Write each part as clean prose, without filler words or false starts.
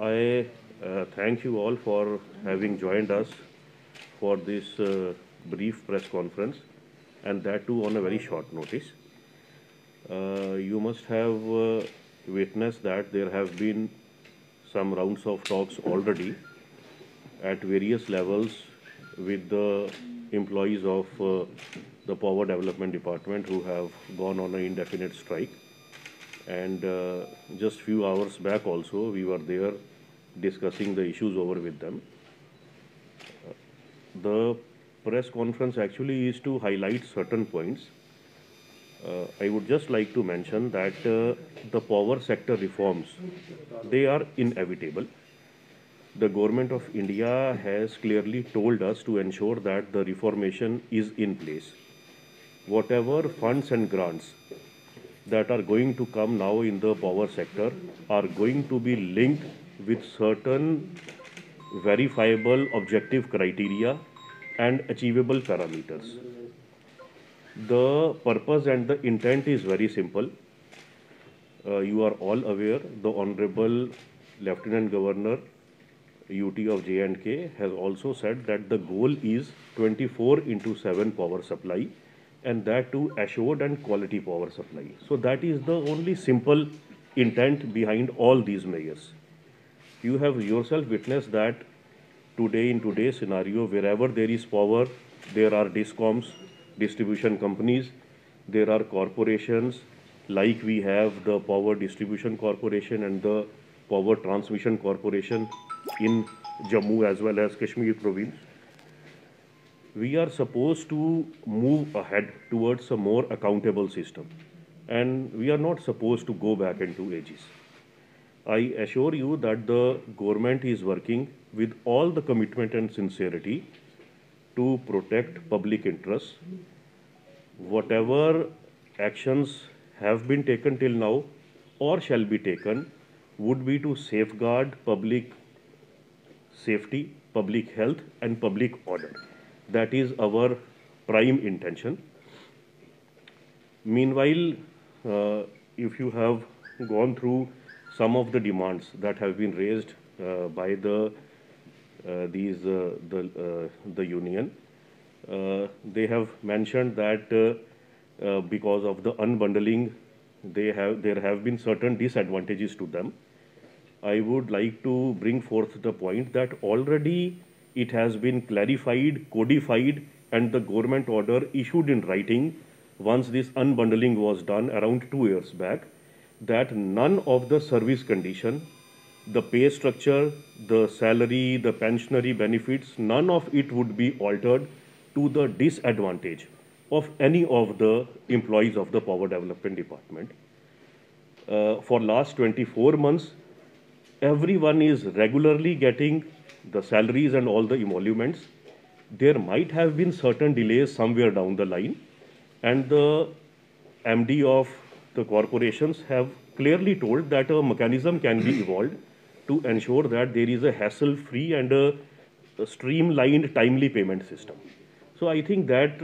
I thank you all for having joined us for this brief press conference, and that too on a very short notice. You must have witnessed that there have been some rounds of talks already at various levels with the employees of the Power Development Department who have gone on an indefinite strike. And just few hours back also, we were there discussing the issues over with them. The press conference actually is to highlight certain points. I would just like to mention that the power sector reforms, they are inevitable. The government of India has clearly told us to ensure that the reformation is in place. Whatever funds and grants that are going to come now in the power sector are going to be linked with certain verifiable objective criteria and achievable parameters. The purpose and the intent is very simple. You are all aware the Honorable Lieutenant Governor UT of J&K has also said that the goal is 24 into 7 power supply, and that too assured and quality power supply. So that is the only simple intent behind all these measures. You have yourself witnessed that today in today's scenario, wherever there is power, there are discoms, distribution companies, there are corporations, like we have the Power Distribution Corporation and the Power Transmission Corporation in Jammu as well as Kashmir province. We are supposed to move ahead towards a more accountable system, and we are not supposed to go back into ages. I assure you that the government is working with all the commitment and sincerity to protect public interests. Whatever actions have been taken till now or shall be taken would be to safeguard public safety, public health, and public order. That is our prime intention. Meanwhile, if you have gone through some of the demands that have been raised by the union, they have mentioned that because of the unbundling, there have been certain disadvantages to them. I would like to bring forth the point that already it has been clarified, codified, and the government order issued in writing once this unbundling was done around 2 years back, that none of the service condition, the pay structure, the salary, the pensionary benefits, none of it would be altered to the disadvantage of any of the employees of the Power Development Department. For last 24 months, everyone is regularly getting the salaries and all the emoluments. There might have been certain delays somewhere down the line, and the MD of the corporations have clearly told that a mechanism can be evolved to ensure that there is a hassle-free and a streamlined, timely payment system. So I think that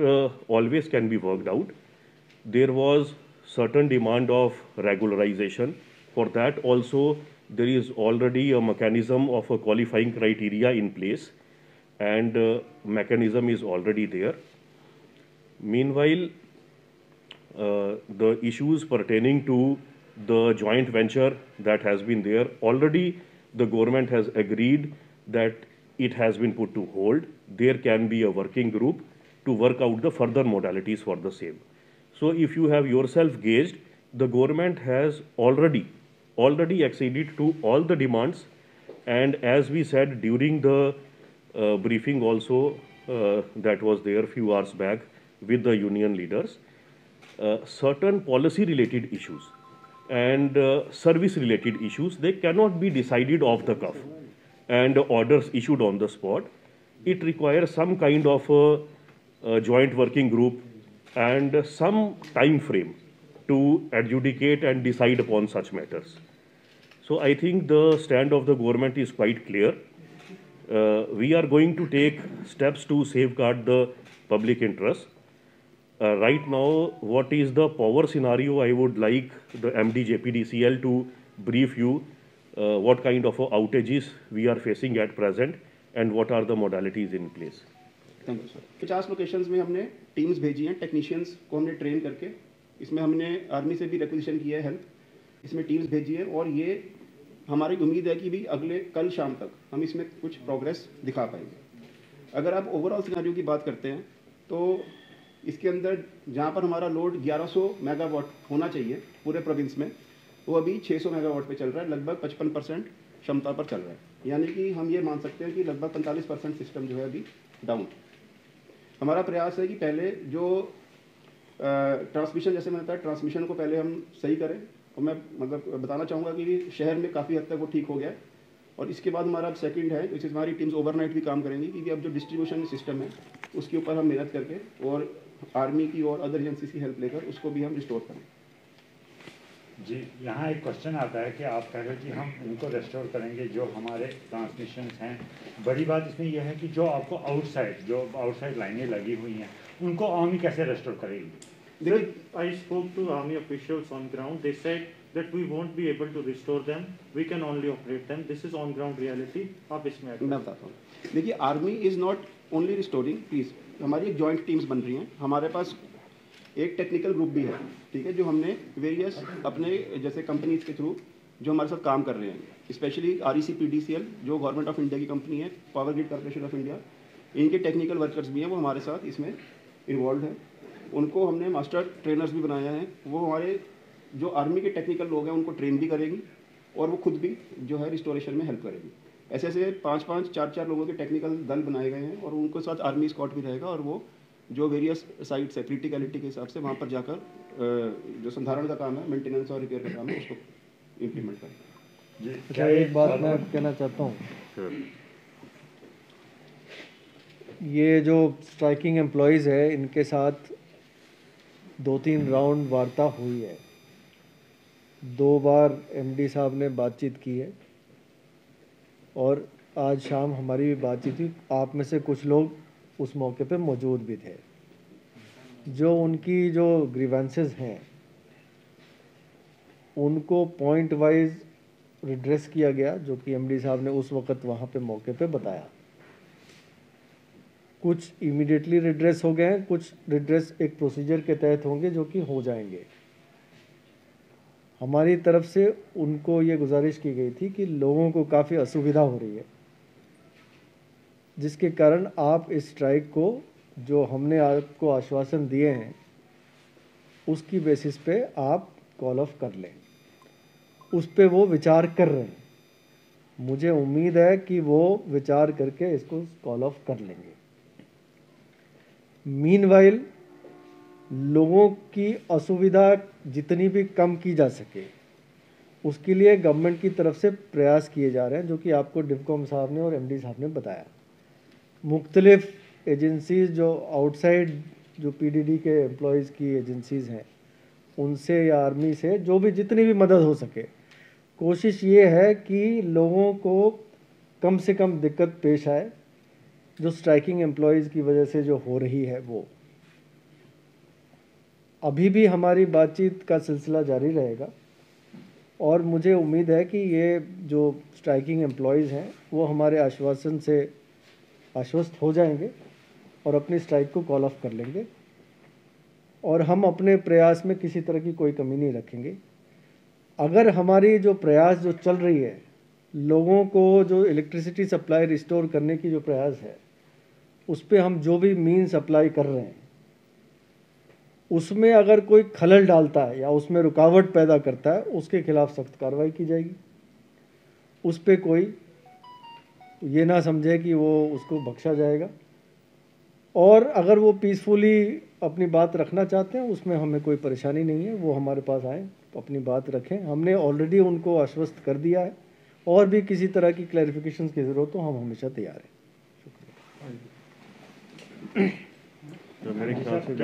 always can be worked out. There was certain demand of regularization. For that also, there is already a mechanism of a qualifying criteria in place, and mechanism is already there. Meanwhile, the issues pertaining to the joint venture that has been there, already the government has agreed that it has been put to hold. There can be a working group to work out the further modalities for the same. So if you have yourself gauged, the government has already acceded to all the demands, and as we said during the briefing also that was there a few hours back with the union leaders, certain policy related issues and service related issues, they cannot be decided off the cuff and orders issued on the spot. It requires some kind of a joint working group and some time frame to adjudicate and decide upon such matters. So I think the stand of the government is quite clear. We are going to take steps to safeguard the public interest. Right now, what is the power scenario? I would like the MD JPDCL to brief you what kind of outages we are facing at present, and what are the modalities in place. Thank you sir. 50 locations में हमने teams भेजी हैं, technicians को हमने train करके, इसमें हमने army से भी रिक्वेजिशन किया है हेल्प, इसमें टीम्स भेजी है, और ये हमारी उम्मीद है कि भी अगले कल शाम तक हम इसमें कुछ प्रोग्रेस दिखा पाएंगे। अगर आप ओवरऑल सिनेरियो की बात करते हैं तो इसके अंदर जहाँ पर हमारा लोड 1100 मेगावाट होना चाहिए पूरे प्रोविंस में, वो अभी 600 मेगावाट पे चल रहा है, लगभग 55% क्षमता पर चल रहा है। यानी कि हम ये मान सकते हैं कि लगभग 45% सिस्टम जो है अभी डाउन। हमारा प्रयास है कि पहले जो ट्रांसमिशन, जैसे मैंने बताया, ट्रांसमिशन को पहले हम सही करें, और मैं मतलब बताना चाहूँगा कि शहर में काफ़ी हद तक वो ठीक हो गया है। और इसके बाद हमारा सेकंड है, इससे हमारी टीम्स ओवरनाइट भी काम करेंगी, क्योंकि अब जो डिस्ट्रीब्यूशन सिस्टम है उसके ऊपर हम मेहनत करके और आर्मी की और अदर एजेंसीज की हेल्प लेकर उसको भी हम रिस्टोर करें। जी, यहाँ एक क्वेश्चन आता है कि आप कह रहे हो कि हम उनको रेस्टोर करेंगे जो हमारे ट्रांसमिशन हैं। बड़ी बात इसमें यह है कि जो आपको आउटसाइड लाइनें लगी हुई हैं उनको आर्मी कैसे रेस्टोर करेगी? Sir, I spoke to army officials on ground. They said that we won't be able to restore them. We can only operate them. This is on ground reality. आप इसमें मैं बताता हूँ। देखिए, army is not only restoring, please. हमारी एक joint teams बन रही हैं, हमारे पास एक टेक्निकल ग्रुप भी है, ठीक है, जो हमने वेरियस अपने जैसे कंपनीज के थ्रू जो हमारे साथ काम कर रहे हैं, स्पेशली RECPDCL जो गवर्नमेंट ऑफ इंडिया की कंपनी है, power grid corporation of India, इनके टेक्निकल वर्कर्स भी हैं, वो हमारे साथ इसमें इन्वॉल्व हैं। उनको हमने मास्टर ट्रेनर्स भी बनाया है, वो हमारे जो आर्मी के टेक्निकल लोग हैं उनको ट्रेन भी करेंगी, और वो खुद भी जो है रिस्टोरेशन में हेल्प करेगी। ऐसे ऐसे 5-5, 4-4 लोगों के टेक्निकल दल बनाए गए हैं, और उनके साथ आर्मी स्क्वाड भी रहेगा, और वो जो वेरियस साइट्स है क्रिटिकलिटी के हिसाब से वहाँ पर जाकर जो संधारण का काम है, मेंटेनेंस और रिपेयर का काम है, उसको इम्प्लीमेंट करेंगे। अच्छा, एक बात मैं कहना चाहता हूँ, ये जो स्ट्राइकिंग एम्प्लॉयज़ है इनके साथ 2-3 राउंड वार्ता हुई है, 2 बार MD साहब ने बातचीत की है, और आज शाम हमारी भी बातचीत हुई। आप में से कुछ लोग उस मौके पे मौजूद भी थे। जो उनकी जो ग्रीवेंसेस हैं उनको पॉइंट वाइज रिड्रेस किया गया, जो कि MD साहब ने उस वक़्त वहाँ पे मौके पे बताया। कुछ इमीडिएटली रिड्रेस हो गए हैं, कुछ रिड्रेस एक प्रोसीजर के तहत होंगे जो कि हो जाएंगे। हमारी तरफ से उनको ये गुजारिश की गई थी कि लोगों को काफ़ी असुविधा हो रही है, जिसके कारण आप इस स्ट्राइक को, जो हमने आपको आश्वासन दिए हैं, उसकी बेसिस पे आप कॉल ऑफ कर लें। उस पे वो विचार कर रहे हैं। मुझे उम्मीद है कि वो विचार करके इसको कॉल ऑफ कर लेंगे। मीनवाइल लोगों की असुविधा जितनी भी कम की जा सके उसके लिए गवर्नमेंट की तरफ से प्रयास किए जा रहे हैं, जो कि आपको डिवकॉम साहब ने और MD साहब ने बताया। मुख्तलिफ एजेंसीज़ जो आउटसाइड जो PDD के एम्प्लॉयज़ की एजेंसीज़ हैं उनसे या आर्मी से जो भी जितनी भी मदद हो सके, कोशिश ये है कि लोगों को कम से कम दिक्कत पेश आए जो स्ट्राइकिंग एम्प्लॉयज़ की वजह से जो हो रही है। वो अभी भी हमारी बातचीत का सिलसिला जारी रहेगा, और मुझे उम्मीद है कि ये जो स्ट्राइकिंग एम्प्लॉयज़ हैं वो हमारे आश्वासन से आश्वस्त हो जाएंगे और अपनी स्ट्राइक को कॉल ऑफ कर लेंगे, और हम अपने प्रयास में किसी तरह की कोई कमी नहीं रखेंगे। अगर हमारी जो प्रयास जो चल रही है, लोगों को जो इलेक्ट्रिसिटी सप्लाई रिस्टोर करने की जो प्रयास है, उस पर हम जो भी मीन्स अप्लाई कर रहे हैं, उसमें अगर कोई खलल डालता है या उसमें रुकावट पैदा करता है, उसके खिलाफ सख्त कार्रवाई की जाएगी। उस पर कोई ये ना समझे कि वो उसको बख्शा जाएगा, और अगर वो पीसफुली अपनी बात रखना चाहते हैं उसमें हमें कोई परेशानी नहीं है। वो हमारे पास आएँ, अपनी बात रखें। हमने ऑलरेडी उनको आश्वस्त कर दिया है, और भी किसी तरह की क्लैरिफिकेशन की ज़रूरत हो हम हमेशा तैयार हैं। तो मेरे ख्याल से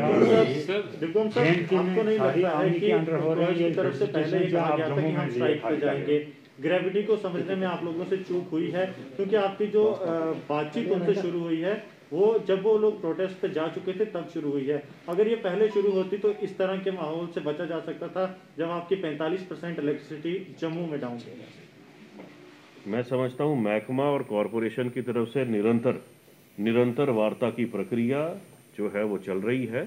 सर दिग्गम सर, आपको नहीं लगता है कि एम्प्लॉयज की तरफ से पहले ही कहा गया था कि हम स्ट्राइक पे जाएंगे? ग्रेविटी को समझने में आप लोगों से चूक हुई है, क्योंकि आपकी जो बातचीत उनसे शुरू हुई है वो जब वो लोग प्रोटेस्ट पे जा चुके थे तब शुरू हुई है। अगर ये पहले शुरू होती तो इस तरह के माहौल से बचा जा सकता था जब आपकी 45% इलेक्ट्रिसिटी जम्मू में डाउन थी। मैं समझता हूँ महकमा और कॉरपोरेशन की तरफ से निरंतर वार्ता की प्रक्रिया जो है वो चल रही है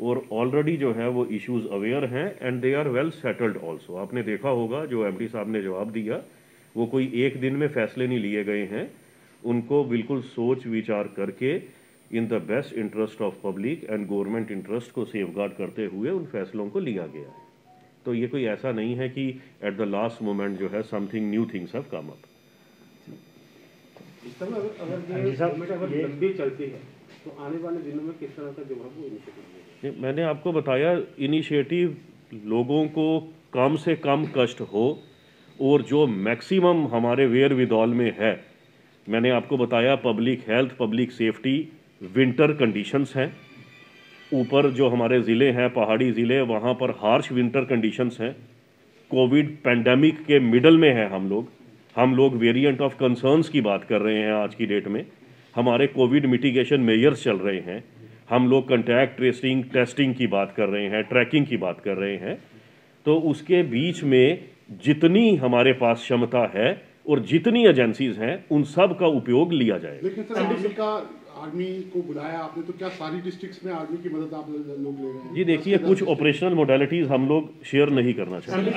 और ऑलरेडी जो है वो इश्यूज अवेयर हैं and they are well settled also. आपने देखा होगा जो एमडी साहब ने जवाब दिया, वो कोई एक दिन में फैसले नहीं लिए गए हैं, उनको बिल्कुल सोच विचार करके in the best interest of public and government interest को सेफगार्ड करते हुए उन फैसलों को लिया गया है। तो ये कोई ऐसा नहीं है कि एट द लास्ट मोमेंट जो है something new things have come up. अगर लंबी चलती है तो आने वाले दिनों में किस तरह का जवाब इनिशिएटिव? मैंने आपको बताया, इनिशिएटिव लोगों को कम से कम कष्ट हो और जो मैक्सिमम हमारे वेयर विदौल में है, मैंने आपको बताया public health, public safety, winter conditions हैं। ऊपर जो हमारे ज़िले हैं, पहाड़ी ज़िले, वहाँ पर हार्श विंटर कंडीशंस हैं। कोविड पैंडेमिक के मिडल में है हम लोग वेरिएंट ऑफ कंसर्न्स की बात कर रहे हैं आज की डेट में। हमारे कोविड मिटिगेशन मेजर्स चल रहे हैं, हम लोग कंटैक्ट ट्रेसिंग टेस्टिंग की बात कर रहे हैं, ट्रैकिंग की बात कर रहे हैं। तो उसके बीच में जितनी हमारे पास क्षमता है और जितनी एजेंसीज हैं उन सब का उपयोग लिया जाए। लेकिन सर आर्मी को बुलाया आपने, तो क्या सारी डिस्ट्रिक्ट्स में आर्मी की मदद आप लोग ले रहे हैं? जी देखिए, कुछ ऑपरेशनल मोडालिटीज हम लोग शेयर नहीं करना चाहते।